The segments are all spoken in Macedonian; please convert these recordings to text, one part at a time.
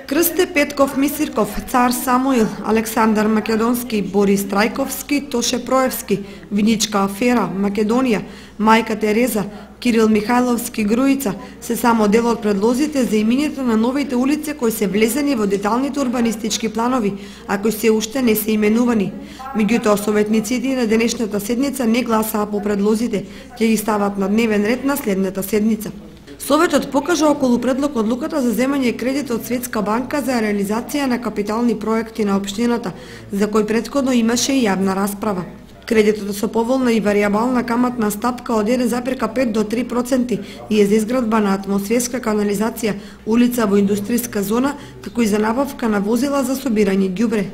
Крсте Петков Мисирков, Цар Самуил, Александар Македонски, Борис Трајковски, Тоше Проевски, Виничка афера, Македонија, Мајка Тереза, Кирил Михајловски, Груица се само дел од предлозите за имињата на новите улици кои се влезени во деталните урбанистички планови, а кои се уште не се именувани. Меѓутоа, советниците на денешната седница не гласаа по предлозите, ќе ги стават на дневен ред на следната седница. Советот покажа околу предлог одлуката за земање кредит од Светска банка за реализација на капитални проекти на општината, за кој претходно имаше и јавна расправа. Кредитот со поволна и варијабална каматна стапка од 1,5 до 3% и е за изградба на атмосферска канализација, улица во индустријска зона, како и за набавка на возила за собирање ѓубре.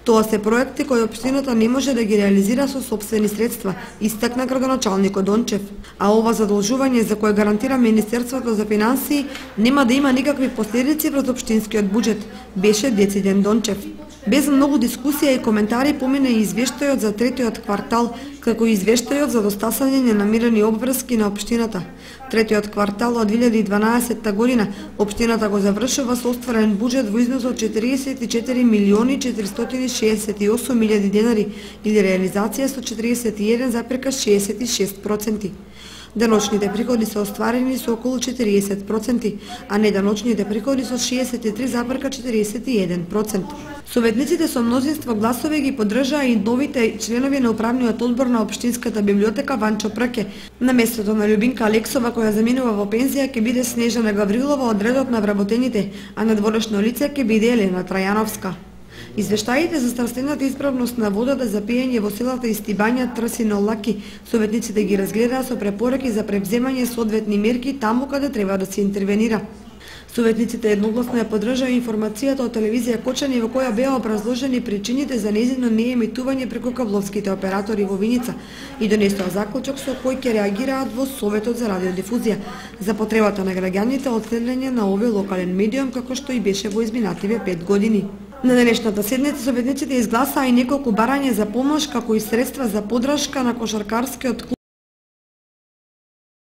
Тоа се проекти кои општината не може да ги реализира со сопствени средства, истакна градоначалникот Дончев. А ова задолжување за кое гарантира Министерството за финансии нема да има никакви последици врз општинскиот буџет, беше дециден Дончев. Без многу дискусија и коментари помина и извештајот за третиот квартал, како и извештајот за достасање ненамирени обврски на општината. Третиот квартал од 2012 година општината го завршува со остварен буџет во износ од 44.468.000 денари или реализација со 41,66%. Деночните приходи се остварени со околу 40%, а неданочните приходи со 63,41%. Советниците со мнозинство гласови ги поддржаа и новите членови на управниот одбор на општинската библиотека Ванчо Прке. На местото на Љубинка Алексова, која заминува во пензија, ќе биде Снежана Гаврилова од редот на вработените, а надворешно лице ќе биде Елена Трајановска. Извештаите за здравствената исправност на водата за пиење во селата Истибања, Трсино, Лаки, советниците ги разгледаа со препораки за превземање соодветни мерки таму каде треба да се интервенира. Советниците едногласно ја поддржаа информацијата од телевизија Кочани во која беа образложени причините за нејзино неемитување преку кабловските оператори во Виница и донесоа заклучок со кој ќе реагираат во Советот за радиодифузија за потребата на граѓаните од следење на овој локален медиум како што и беше во изминативе 5 години. На денешната седница советниците изгласаа и неколку барања за помош како и средства за поддршка на кошаркарскиот клуб